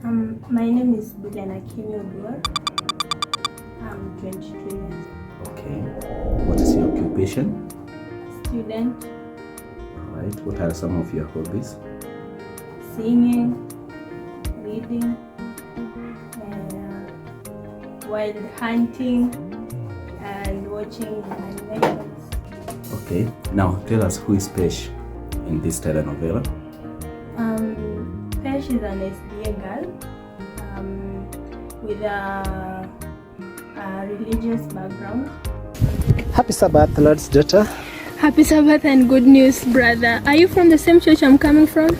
My name is Billian Oduor. I'm 22 years. Okay. What is your occupation? Student. Right. What are some of your hobbies? Singing, reading, wild hunting, and watching animations. Okay. Now tell us, who is PESH in this telenovela? PESH is an SDA girl with a religious background. Happy Sabbath, Lord's daughter. Happy Sabbath and good news, brother. Are you from the same church I'm coming from?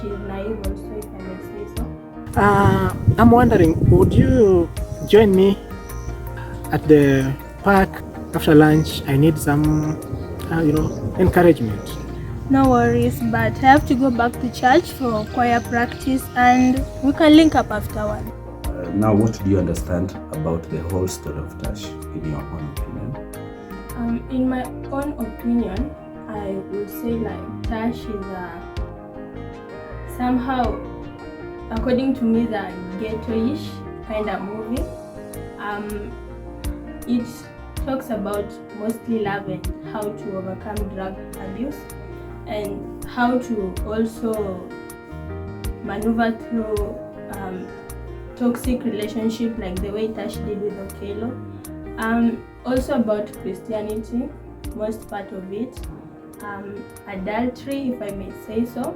She's naive also, if I may say so. I'm wondering, would you join me at the park after lunch? I need some, encouragement. No worries, but I have to go back to church for choir practice and we can link up afterward. Now, what do you understand about the whole story of TASH, in your own opinion? In my own opinion, I would say TASH is somehow, according to me, the ghetto-ish kind of movie. It talks about mostly love and how to overcome drug abuse and how to also maneuver through toxic relationship like the way TASH did with Okelo. Also about Christianity, most part of it. Adultery, if I may say so,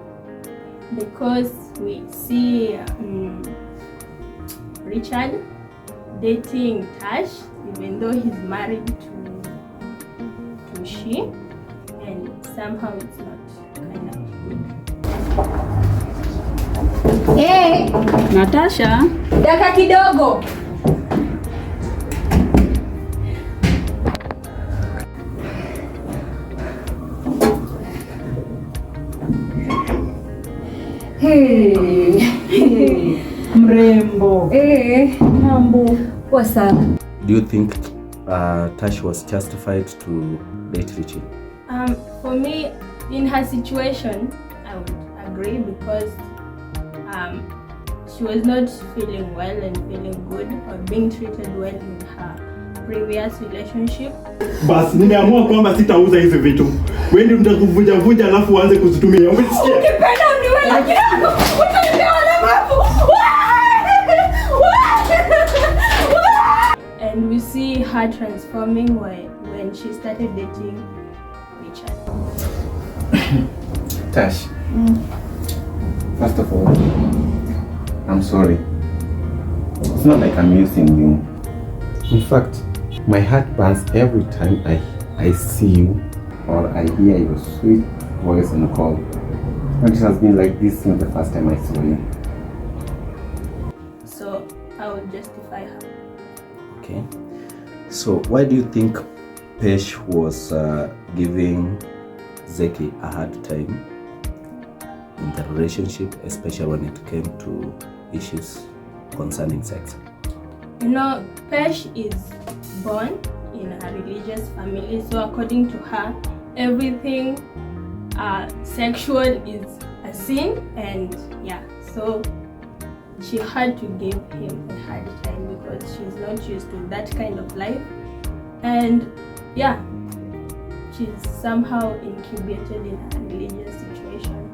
because we see Richard dating TASH even though he's married to she, and somehow it's not kind of good. Hey, Natasha, daka kidogo. Hey. mrembo. Mambo. What's up? Do you think TASH was justified to date Richie? For me, in her situation, I would agree because she was not feeling well and feeling good or being treated well in her previous relationship. Bas, nimeamua kwamba sitauza hizi vitu. Wewe ndio mtakuvunja vunja alafu uanze kuzitumia. Umesikia? Ukipenda uniwe lakini utaelewa na mambo. And we see her transforming when she started dating Richard. Tash, first of all, I'm sorry. It's not like I'm using you. In fact, my heart burns every time I see you or I hear your sweet voice on the call. And it has been like this since the first time I saw you. So I would justify her. Okay. So why do you think PESH was giving Zeki a hard time in the relationship, especially when it came to issues concerning sex? You know, PESH is born in a religious family, so according to her, everything sexual is a sin, and yeah, so she had to give him a hard time because she's not used to that kind of life, and yeah, she's somehow incubated in a religious situation.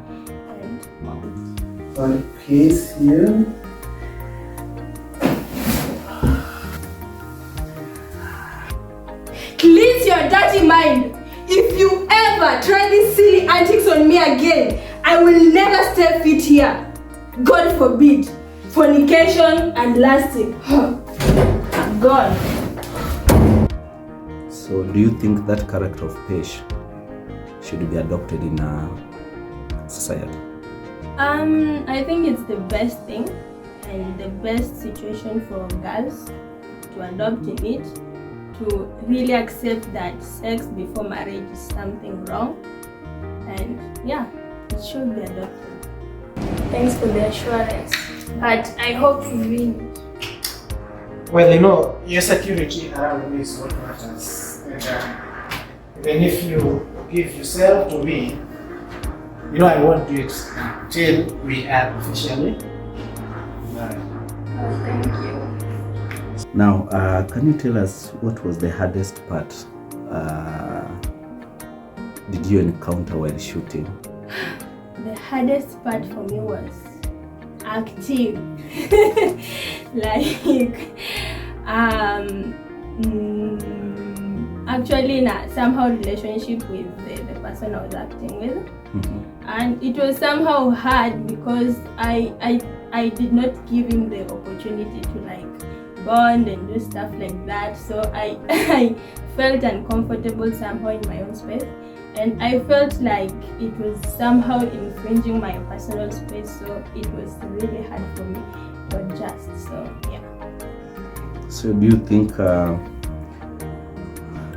And On case here. Cleanse your dirty mind. If you ever try these silly antics on me again, I will never step foot here. God forbid. Fornication and lasting. I'm gone. So do you think that character of PESH should be adopted in a society? I think it's the best thing and the best situation for girls to adopt in it, to really accept that sex before marriage is something wrong, and yeah, it should be adopted. Thanks for the assurance, but I hope you win. Well, your security around me is what matters. And even if you give yourself to me, I won't do it until we are officially Oh, thank you. Now, can you tell us what was the hardest part did you encounter while shooting? The hardest part for me was acting. Actually in a somehow relationship with the person I was acting with. Mm-hmm. And it was somehow hard because I did not give him the opportunity to like bond and do stuff like that. So I felt uncomfortable somehow in my own space. And I felt like it was somehow infringing my personal space, so it was really hard for me to adjust. So yeah. So do you think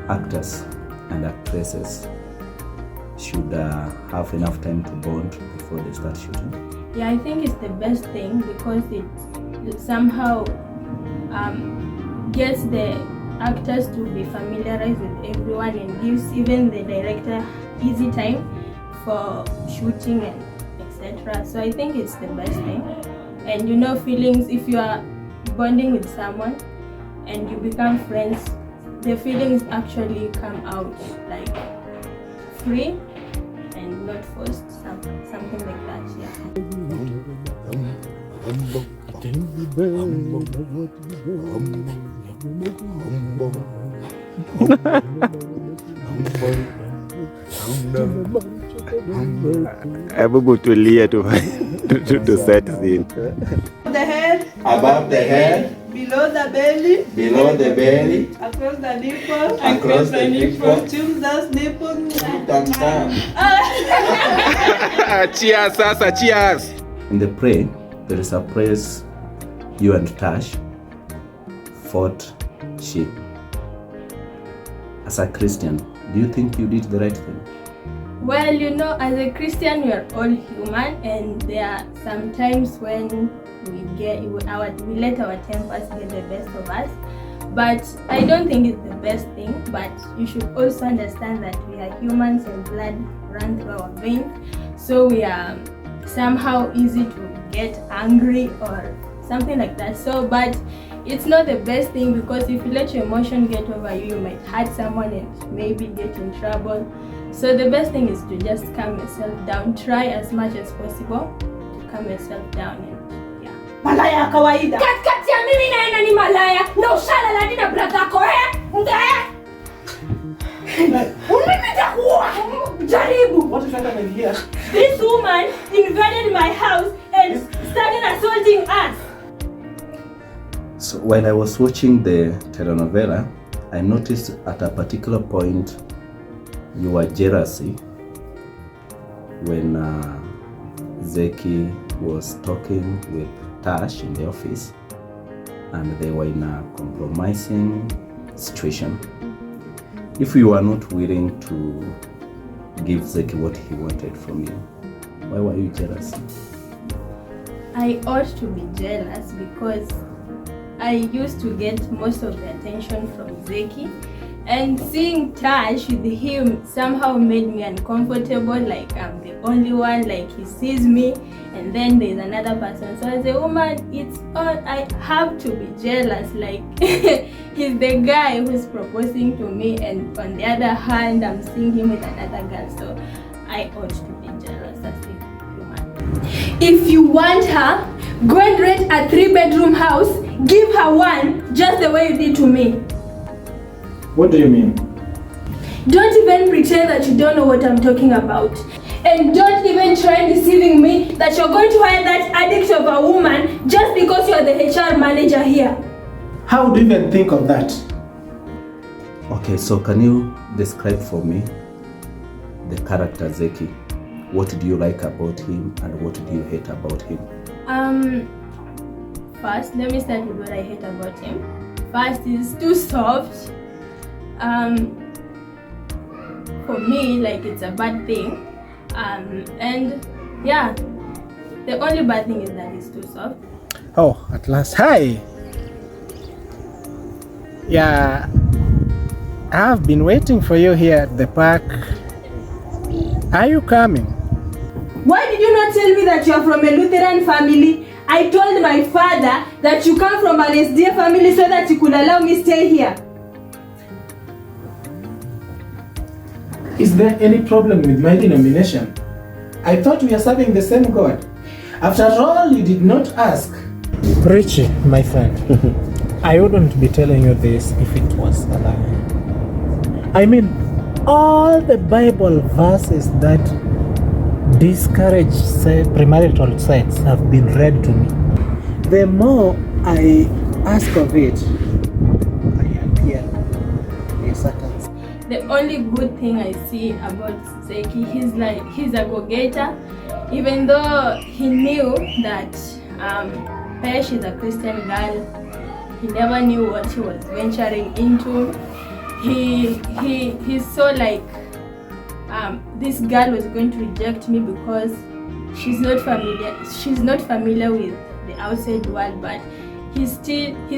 actors and actresses should have enough time to bond before they start shooting? Yeah, I think it's the best thing because it somehow gets the actors to be familiarized with everyone and gives even the director easy time for shooting and etc. So I think it's the best thing. And you know, feelings, if you are bonding with someone and you become friends, the feelings actually come out like free and not forced, something like that. Hebu tulie tu set scene. The head, Above the head, below the belly, below the belly, across the nipple, across the nipple, choose those nipples. Cheers, sasa, cheers. In the play, there is a place you and Tash fought sheep. As a Christian, do you think you did the right thing? Well, you know, as a Christian, we are all human, and there are some times when we let our tempers get the best of us. But I don't think it's the best thing. But you should also understand that we are humans and blood runs through our veins, so we are somehow easy to get angry or something like that. So, but it's not the best thing because if you let your emotion get over you, you might hurt someone and maybe get in trouble. So the best thing is to just calm yourself down. Try as much as possible to calm yourself down and yeah. Malaya kawaida. Katikati ya mimi na yeye ni malaya. Na ushalala na brother yako Jaribu. What is happening here? This woman invaded my house and started assaulting us. So while I was watching the telenovela, I noticed at a particular point you were jealousy when Zeki was talking with Tash in the office and they were in a compromising situation. If you were not willing to give Zeki what he wanted from you, why were you jealous? I ought to be jealous because I used to get most of the attention from Zeki, and seeing Tash with him somehow made me uncomfortable, like I'm the only one, like he sees me and then there's another person. So as a woman, it's all I have to be jealous, like he's the guy who's proposing to me and on the other hand I'm seeing him with another girl, so I ought to be jealous as a human. If you want her, go and rent a 3-bedroom house, give her one just the way you did to me. What do you mean? Don't even pretend that you don't know what I'm talking about. And don't even try deceiving me that you're going to hire that addict of a woman just because you're the HR manager here. How do you even think of that? Okay, so can you describe for me the character Zeki? What do you like about him and what do you hate about him? First, let me start with what I hate about him. First, he's too soft. For me, like it's a bad thing. And yeah, the only bad thing is that he's too soft. Oh, at last. Hi! Yeah, I've been waiting for you here at the park. Are you coming? Why did you not tell me that you're from a Lutheran family? I told my father that you come from an SDA family so that you could allow me stay here. Is there any problem with my denomination? I thought we are serving the same God. After all, you did not ask. Richie, my friend, I wouldn't be telling you this if it was a lie. I mean, all the Bible verses that discourage premarital sex have been read to me. The more I ask of it, I appear a Satan. The only good thing I see about Zeki, he's a go-getter. Even though he knew that Pesh is a Christian girl, he never knew what he was venturing into. He's so like, this girl was going to reject me because she's not familiar with the outside world, but he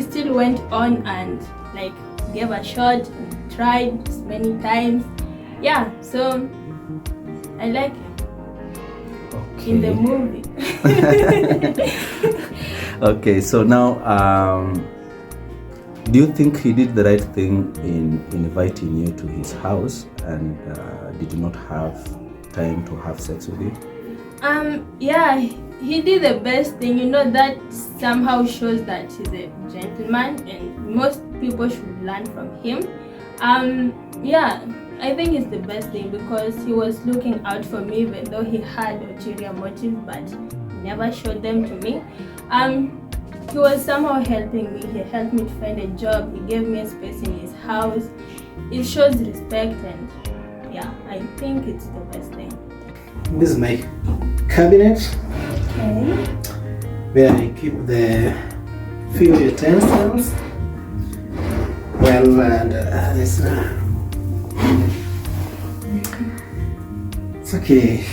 still went on and like gave a shot and tried many times. Yeah, so I like him. Okay. In the movie. Okay, so now do you think he did the right thing in inviting you to his house and did you not have time to have sex with you? Yeah, he did the best thing. You know, that somehow shows that he's a gentleman and most people should learn from him. Yeah, I think it's the best thing because he was looking out for me even though he had ulterior motives, but he never showed them to me. He was somehow helping me. He helped me to find a job. He gave me a space in his house. It shows respect, and yeah, I think it's the best thing. This is my cabinet, Okay. where I keep the few utensils. Well, and this. It's okay.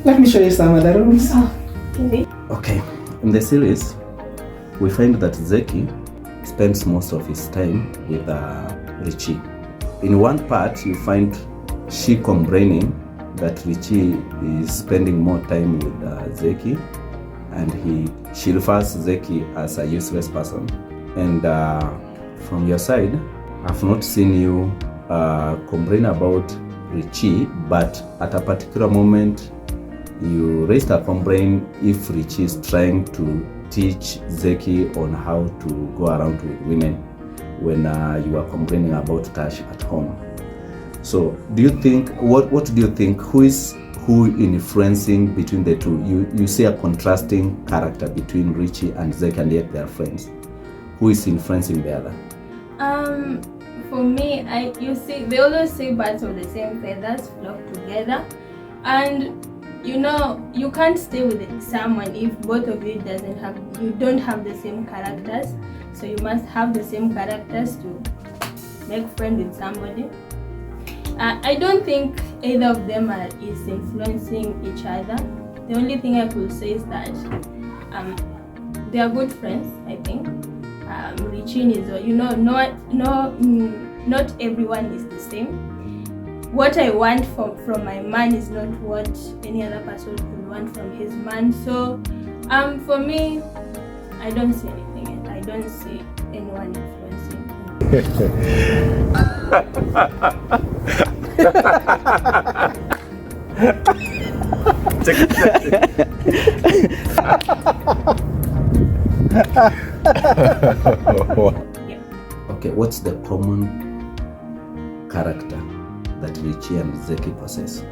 Let me show you some other rooms. Okay. Okay, in the series, we find that Zeki spends most of his time with Richie. In one part, you find she complaining that Richie is spending more time with Zeki, and she refers Zeki as a useless person. And from your side, I've not seen you complain about Richie, but at a particular moment, you raised a complaint if Richie is trying to teach Zeki on how to go around with women when you are complaining about Tash at home. So do you think, what do you think, who influencing between the two? You see a contrasting character between Richie and Zeki, and yet they are friends. Who is influencing the other? For me, you see, they always say birds of the same feathers flock together, and you know, you can't stay with someone if both of you don't have the same characters. So you must have the same characters to make friends with somebody. I don't think either of them is influencing each other. The only thing I could say is that they are good friends, I think. Richie is, you know, not everyone is the same. What I want from my man is not what any other person could want from his man. So for me, I don't see anything. I don't see anyone influencing. Okay, what's the common character that Richie and Zeki possess?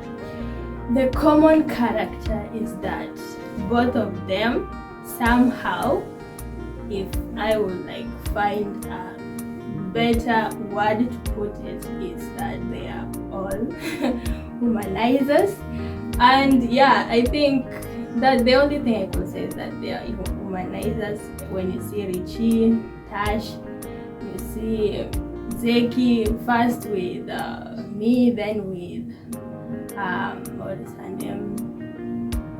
The common character is that both of them somehow, if I would like find a better word to put it, is that they are all humanizers. And yeah, I think that the only thing I could say is that they are humanizers. When you see Richie, Tash, you see Zeki first with me, then with what is her name?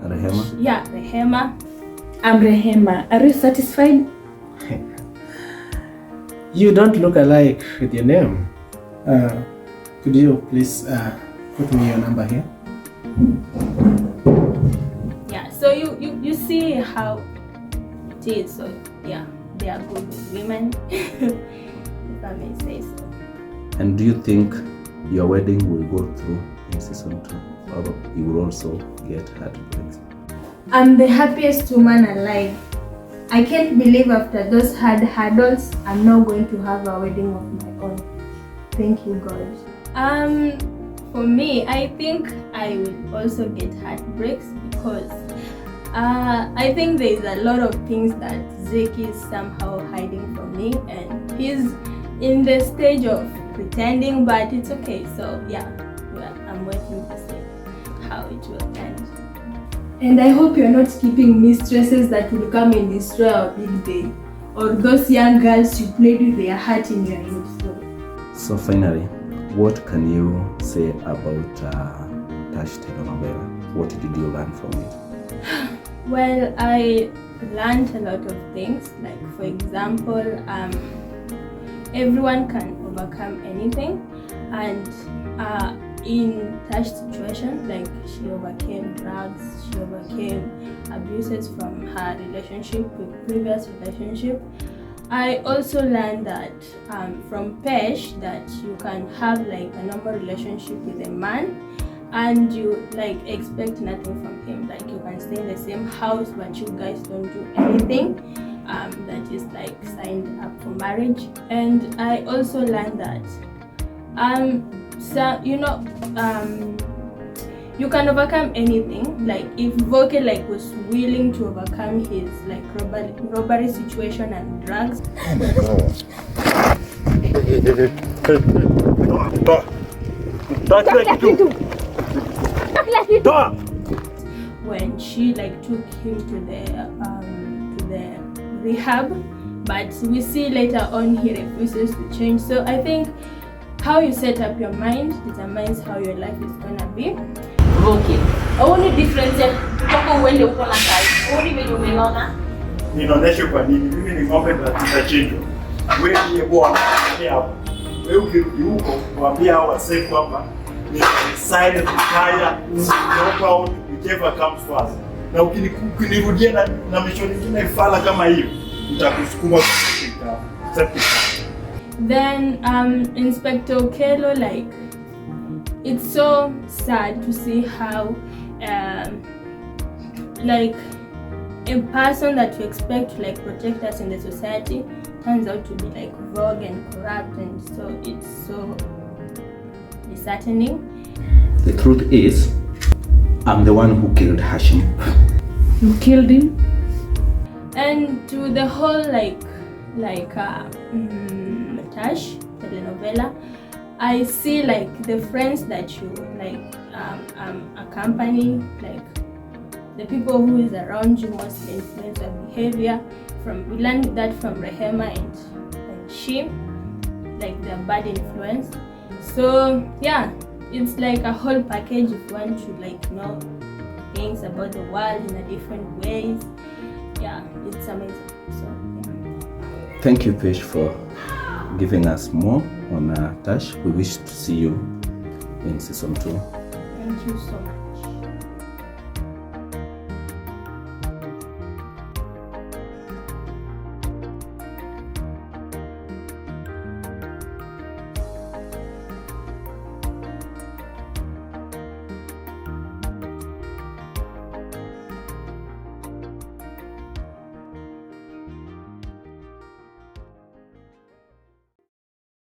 Rehema? Yeah, Rehema. I'm Rehema. Are you satisfied? You don't look alike with your name. Could you please put me your number here? Yeah, so you see how it is. So yeah, they are good with women, if I may say so. And do you think your wedding will go through in season 2, or you will also get heartbreaks? I'm the happiest woman alive. I can't believe after those hard hurdles, I'm now going to have a wedding of my own. Thank you, God. For me, I think I will also get heartbreaks because I think there is a lot of things that Zeki is somehow hiding from me, and he's in the stage of pretending, but it's okay. So yeah, I'm waiting to see how it will end. And I hope you're not keeping mistresses that will come and destroy our big day, or those young girls you played with their heart in your head. So finally, what can you say about TASH telenovela? What did you learn from it? Well, I learned a lot of things. Like for example, everyone can overcome anything, and in TASH situation, like she overcame drugs, she overcame abuses from her relationship with previous relationship. I also learned that from PESH that you can have like a normal relationship with a man and you like expect nothing from him. Like you can stay in the same house but you guys don't do anything that is like signed up for marriage. And I also learned that you can overcome anything. Like if Voke like was willing to overcome his like robbery situation and drugs. When she like took him to the rehab, but we see later on he refuses to change. So I think how you set up your mind determines how your life is gonna be. Okay. Only difference kutoka uende uko na kazi. Only when umeona. Ninaonesha kwa nini mimi ni ng'ombe na tutachinjwa. Wewe ndiye bwana hapo. Wewe ukirudi huko mwambie hao wasee kwamba ni sign of fire, no out whichever comes first. Na ukinirudia na mission nyingine fala kama hiyo, nitakusukuma kufika. Then Inspector Okello, like it's so sad to see how like a person that you expect to like protect us in the society turns out to be like rogue and corrupt, and so it's so disheartening. The truth is, I'm the one who killed Hashim. You killed him? And to the whole TASH telenovela, I see like the friends that you like accompany, like the people who is around you mostly influence your behavior. We learned that from Rehema and she, like the bad influence. So yeah, it's like a whole package if you want to like know things about the world in a different ways. Yeah, it's amazing. So yeah. Thank you, PESH, for giving us more on TASH. We wish to see you in season 2. Thank you so much.